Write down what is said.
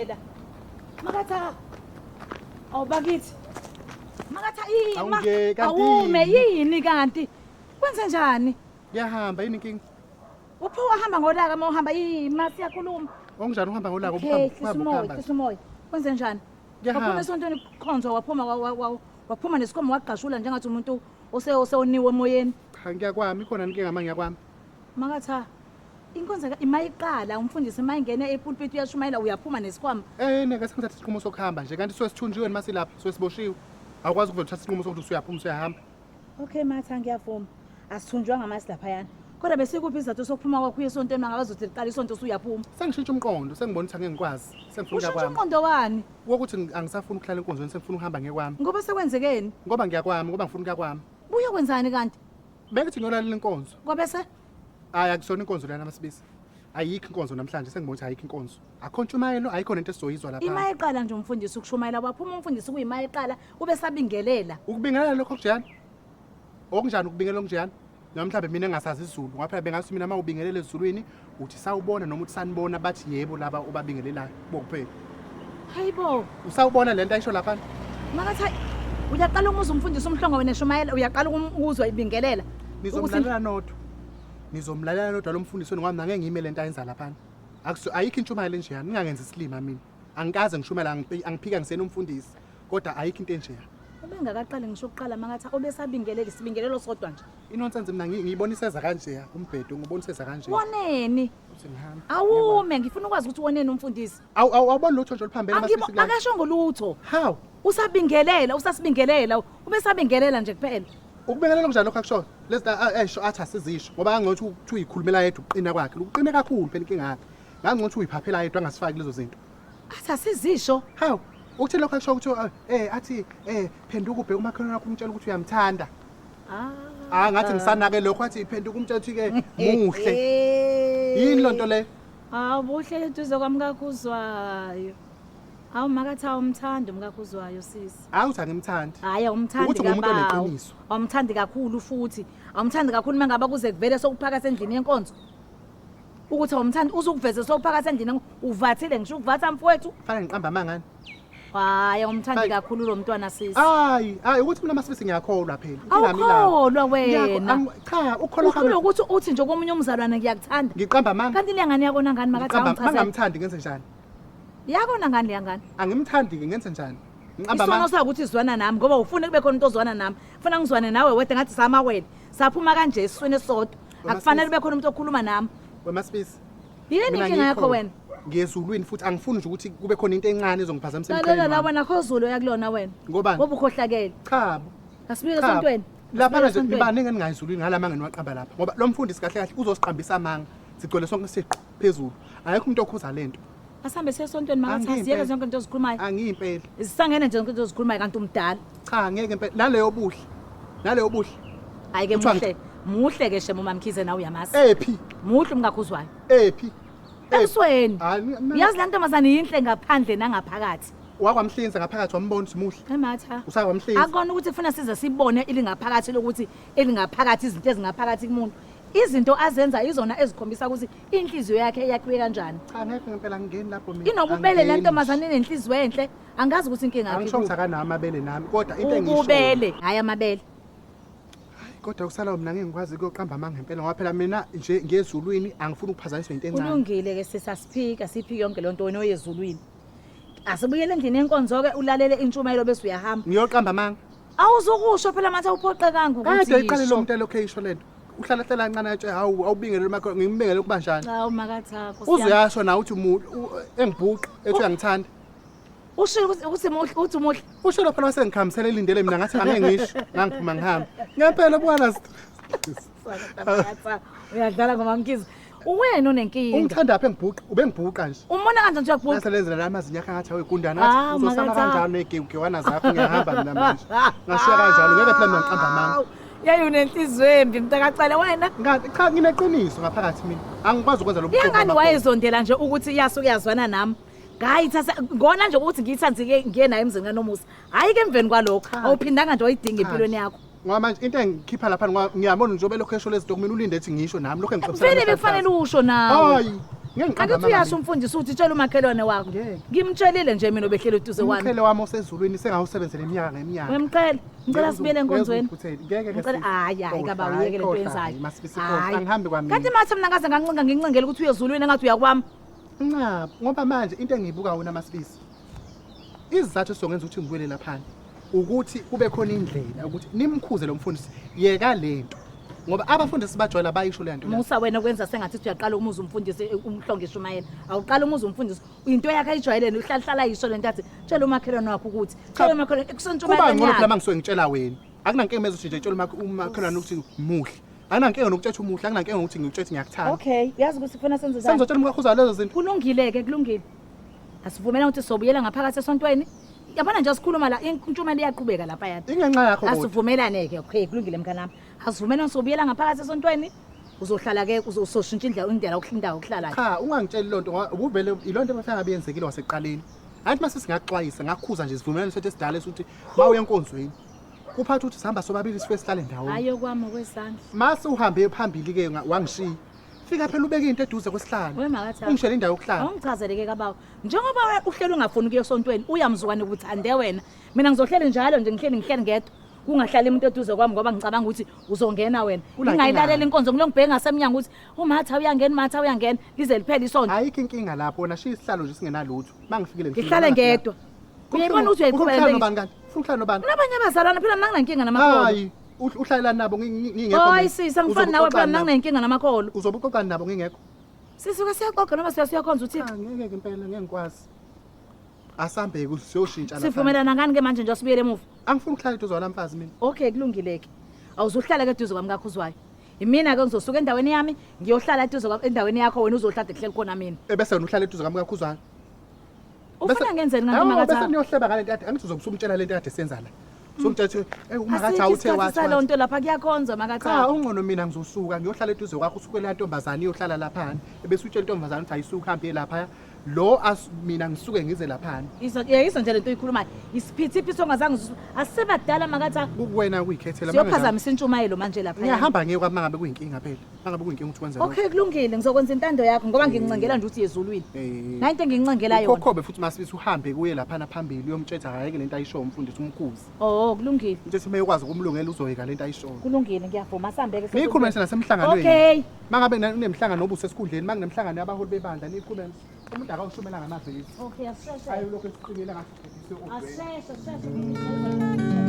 phela. Makatha. Awubakithi. Makatha awume yini kanti? Kwenze njani? Ngiyahamba yini inkinga? Upho wahamba ngolaka uma uhamba masi siyakhuluma. Ongjani uhamba ngolaka Simoya. Kwenze njani? Waphuma esontweni khonzo waphuma nesikomo waqashula njengathi umuntu osewoniwe emoyeni. Cha ngiyakwami ikhona inkinga manje ngiyakwami. Makatha inkonzo imayiqala umfundisi mayingene epulpit uyashumayela uyaphuma nesikhwama. Neke sengithatha isinqumo sokuhamba nje kanti sithunjiwe masilapha siboshiwe. Awukwazi ukuvela uthatha isinqumo sokuthi uyaphuma usuyahamba. Okay matha ngiyavuma. Asithunjwanga masi lapha yana. Kodwa besikuphi izathu sokuphuma kwakho esontweni mangabazi uthi liqala isonto usuyaphuma. Sengishintsha umqondo sengibona ukuthi angeke ngikwazi. Sengifuna Ushintsha uyakwami. umqondo wani? Ukuthi angisafuni ukuhlala enkonzweni sengifuna uhamba ngekwami. Ngoba sekwenzekeni? Ngoba ngiyakwami ngoba ngifuna ukuyakwami. Buya kwenzani kanti? Bekuthi ngiyolalela inkonzo. Ngoba bese Hayi akusona inkonzo lana masibisi. Ayikho inkonzo namhlanje sengibona ukuthi ayikho inkonzo. Akho ntshumayelo ayikho nento esizoyizwa lapha. imayiqala nje umfundisi ukushumayela waphuma umfundisi kuyimayiqala ube sabingelela. Ukubingelela lokho kunjani? Okunjani ukubingelela okunjani? Noma mhlawumbe mina engasazi isiZulu ngoba phela bengathi mina mawubingelela ezulwini uthi sawubona noma uthi sanibona bathi yebo laba obabingelelayo bokuphela. Hayibo. Usawubona lento ayisho lapha? Makathi uyaqala umuzwa umfundisi umhlongo wena shumayela uyaqala ukuzwa ibingelela. Nizomlalela nodwa. Nizomlalela nodwa lo mfundisi wenu ngoba ngeke ngiyime lento ayenza lapha. Ayikho intshumayelo enjeyani ningangenza isilima mina. Angikaze ngishumela angiphika ngisena umfundisi kodwa ayikho into enjeyani. Ubengakaqali ngisho ukuqala makathi obesabingelela isibingelelo sodwa nje. Inonsense mina ngiyiboniseza kanje umbhedo ngiboniseza kanje. Woneni? Sengihamba. Awume ngifuna ukwazi ukuthi woneni umfundisi. Awubona lutho nje oluphambene masibisi la. Akasho ngolutho. How? Usabingelela, usasibingelela, ubesabingelela nje kuphela. Ukubingelela kunjani lokho akusho? Esho athi asizisho ngoba ngangothi uthi uyikhulumela yedwa uqina kwakhe. Uqine kakhulu phela inkinga yakhe. Ngangothi uyiphaphela yedwa angasifaki lezo zinto. Athi asizisho. How? Uthi lokho akusho ukuthi athi phenduka ubheke umakhelwane wakho umtshela ukuthi uyamthanda. Ngathi ngisanake lokho athi phenduka umtshela ukuthi ke muhle. Yini lonto le? Buhle eduze kwami kakhuzwayo. Hawu makathi awumthandi umkakhuzwayo sisi. Uthi angimthandi. Hayi awumthandi kabawo. Awumthandi kakhulu futhi. Awumthandi kakhulu mangaba kuze kuvele sokuphakathi endlini yenkonzo. Ukuthi awumthandi uzukuveze sokuphakathi endlini uvathile ngisho ukuvatha mfowethu. Fanele ngiqamba amangani. Hayi awumthandi kakhulu lo mntwana sisi. Hayi ukuthi mina masibisi ngiyakholwa phela. Awukholwa wena. Cha ukholwa kakhulu ukuthi uthi nje komunye umzalwane ngiyakuthanda. Ngiqamba amanga. Kanti lengane yakona ngani makathi awumthandi. Mangamthandi ngenze njani? Yakona ngani lengane? Angimthandi ke ngenze njani? Ngiqamba amanga. Isona ukuthi izwana nami ngoba ufuna kube khona into ozwana nami. Ufuna ngizwane nawe wedwa ngathi samawele. Saphuma kanje esiswini esodwa. Akufanele kube khona umuntu okhuluma nami. Wemasibisi. Yini inkinga yakho wena? Ngiyezulwini futhi angifuni nje ukuthi kube khona into encane ezokuphazamisa emqheleni. La wena khozulu yakulona wena. Ngobani? Ngoba ukhohlakele. Cha. Asibike esontweni. Lapha nje ibani ngeke ngingayizulwini ngalamanga niwaqamba lapha. Ngoba lo mfundisi kahle kahle uzosiqambisa amanga. Sigcwele sonke isiqu phezulu. Ayikho umuntu okhuza lento. Asambe sesonto makathi siyeke zonke into ozikhulumayo. Angiyimpela. Isisangene nje zonke into ozikhulumayo kanti umdala. Cha ngeke impela naleyo buhle. Naleyo buhle. Ayike muhle. Muhle ke shema uMamkhize nawe uyamazi. Ephi? Muhle umkakhuzwayo. Ephi? Esweni. Yazi la ntombazana yinhle ngaphandle nangaphakathi. Wakwamhlinza ngaphakathi wambona ukuthi muhle. Ematha. Usakwamhlinza. Akona ukuthi ufuna size sibone ilingaphakathi lokuthi elingaphakathi izinto ezingaphakathi kumuntu. Izinto azenza izona ezikhombisa ukuthi inhliziyo yakhe yakhiwe kanjani. Cha ngeke ngempela ngingeni lapho mina. Inobubele le ntombazana enenhliziyo enhle, angazi ukuthi inkinga yakhe. Angisho ukuthi akana amabele nami, kodwa into engisho. Ububele, hayi amabele. Kodwa kusala mina ngeke ngikwazi ukuqamba amanga ngempela ngoba phela mina nje ngiyezulwini angifuni ukuphazanyiswa into encane. Kulungile ke sisasiphika siphike yonke lonto wena oyezulwini. Asibuyele endlini enkonzo ke ulalele intshumayelo bese uyahamba. Ngiyoqamba amanga. Awuzokusho phela manje awuphoqekanga ukuthi. Kade iqale lo muntu elokho eyisho lento. Uhlala hlela kancane atshe hawu awubingele makho ngimbengele ukubanjani. Hawu makathakho. Uzuyasho na uthi umuntu engibhuqa ethi uyangithanda. Usho ukuthi muhle uthi muhle. Usho lapha bese ngikhambisela elindele mina ngathi angeke ngisho ngangiphuma ngihamba. Ngempela bwana. Uyadlala ngoMamkhize. Uwena unenkinga. Ungithanda apha engibhuqa ubengibhuqa nje. Umona kanje nje ukubhuqa. Naselenzela la amazinyo akhe ngathi awegundana ngathi uzosala kanjalo negewana zakho ngiyahamba mina manje. Ngashiya kanjalo ngeke phela mina ngiqamba amanga. Yayi unenhliziyo embi mntakacala wena. Cha ngineqiniso ngaphakathi mina. Angikwazi ukwenza lokho. Yangani wayezondela nje ukuthi uyazwana nami. Hayi thatha ngona nje ukuthi ngiyithanzike ngiye naye emzini kaNomusa. Hayi ke emveni kwalokho awuphindanga nje wayidinga empilweni yakho. Ngoba manje into engikhipha lapha ngiyabona njobe lokho esho lezinto kumina ulinde ethi ngisho nami lokho engixoxisana. Vele bekufanele usho nawe. Hayi Angithi uyasho umfundisi uthi tshela umakhelwane wakho. Ngimtshelile nje mina obehlele eduze kwami. Umkhele wami osezulwini sengawusebenzela iminyaka ngeminyaka. Wemcela, ngicela sibuyele enkonzweni. Ngeke Ngicela hayi kaba uyeke lento yenzayo. Angihambi kwami. Kanti mathi mina ngaze ngancinga ngincengele ukuthi uyezulwini engathi uyakwami. Ncaba, ngoba manje into engiyibuka wona Masibisi. Izizathu songenza ukuthi ngibuyele lapha ukuthi kube khona indlela ukuthi nimkhuze lo mfundisi yeka lento. Ngoba abafundisi bajwayela bayisho le nto. Musa wena kwenza sengathi uyaqala umuza umfundisi umhlonge Shumayela. Awuqala umuza umfundisi into yakhe ayijwayelene uhlahlala yisho lento athi tshela umakhelwane wakho ukuthi tshela umakhelwane ekusontshumayela. Kuba ngcono phela mangisuke ngitshela wena. Akunankinga mezwe nje tshela umakhelwane ukuthi muhle. Akunankinga nokutshela umuhle, akunankinga ukuthi ngikutshela ngiyakuthanda. Okay, uyazi ukuthi kufuna senze njani? Sengizotshela umkakhuza lezo zinto. Kulungile ke kulungile. Asivumela ukuthi sobuyela ngaphakathi esontweni. Yabona nje sikhuluma la intshumayelo iyaqhubeka lapha yathi. Ingenxa yakho kodwa. Asivumelane ke okay kulungile mnganami. Asivumela sobuyela ngaphakathi esontweni. Uzohlala ke uzoshintsha indlela yokuhlinda ukuhlala. Cha, ungangitsheli lonto ngoba ubuvele ilonto ebafanga beyenzekile wasekuqaleni. Athi mase singaxwayisa ngakukhuza nje sivumelane sothi esidala ukuthi mawu yenkonzweni. Kuphatha ukuthi sihamba sobabili sife sihlale ndawonye. Hayo kwami kwesandla. Mase uhambe phambili ke wangishiya. Fika phela ubeke into eduze kwesihlalo. Wemakatha. Ungishela indawo yokuhlala. Awungichazeleke kabawo. Njengoba uhlelo ungafuni ukuya esontweni, uyamzukwane ukuthi ande wena. Mina ngizohlela njalo nje ngihleli ngedwa. Kungahlali umuntu eduze kwami ngoba ngicabanga ukuthi uzongena wena. Ngingayilalela inkonzo ngilongibheke ngasemnyango ukuthi uMatha uyangena, Matha uyangena, lize liphele isonto. Ayikho inkinga lapho wona shiya isihlalo nje singenalutho. Mangifikile ngihlale ngedwa. Uyayibona ukuthi uyayiqhubela nobani? Ufuna nobani? Nabanye abazalwana phela mina nginankinga namakholo. Hayi, uhlalela nabo ngingekho. Hayi sisi angifani nawe phela mina nginankinga namakholo. Uzobuqoqana nabo ngingekho. Sisuke siyaxoxa noma siyakhonza uThixo. Ngeke impela ngeke ngikwazi. Asambeke ukuthi siyoshintsha lapha. Sivumelana ngani ke manje nje sibuyele emuva? Angifuni ukuhlala eduze kwalamfazi mina. Okay kulungile ke. Awuzuhlala ke eduze kwami kakhuzwayo. Imina ke ngizosuka endaweni yami ngiyohlala eduze endaweni yakho wena uzohlala ehleli khona mina. Ebese wena uhlala eduze kwami kakhuzwayo. Ufuna ngenzeni ngani makatha? Bese niyohleba ngale nto angithi uzomsumtshela lento kade senza la. Somthetho umakatha uthe wathi salonto lapha kuyakhonza makatha. Cha ungcono mina ngizosuka ngiyohlala eduze kwakho usuke la ntombazana iyohlala lapha. Ebese utshela intombazana ukuthi ayisuka uhambe lapha. Lo mina ngisuke ngize lapha. Yayizwa nje lento oyikhulumayo. Isiphithiphiso ongazange asebadala makatha. Kuwena kuyikhethela manje. Siyophazamisa intshumayelo manje lapha. Ngiyahamba ngeke kwami mangabe kuyinkinga phela. Mangabe kuyinkinga ukuthi wenze lokho. Okay kulungile ngizokwenza intando yakho ngoba ngingincengela nje ukuthi yezulwini. Nayinto engiyincenkela yona. Ukhobe futhi Masibisi uhambe kuye lapha phambili uyomtshela ayike lento ayisho umfundisi umkhuzi. Oh kulungile. Ukuthi mayekwazi ukumlungela uzoyika lento ayisho. Kulungile ngiyavuma asambeke. Ngikhuluma nasemhlanganweni. Okay. Mangabe kunemhlangano obuse esikhundleni manginemhlangano yabaholi bebandla nikhuluma. Umuntu akawushumela ngamavesi. Okay asisheshe. Ayo lokho esiqinile ngathi sibhekise Asisheshe.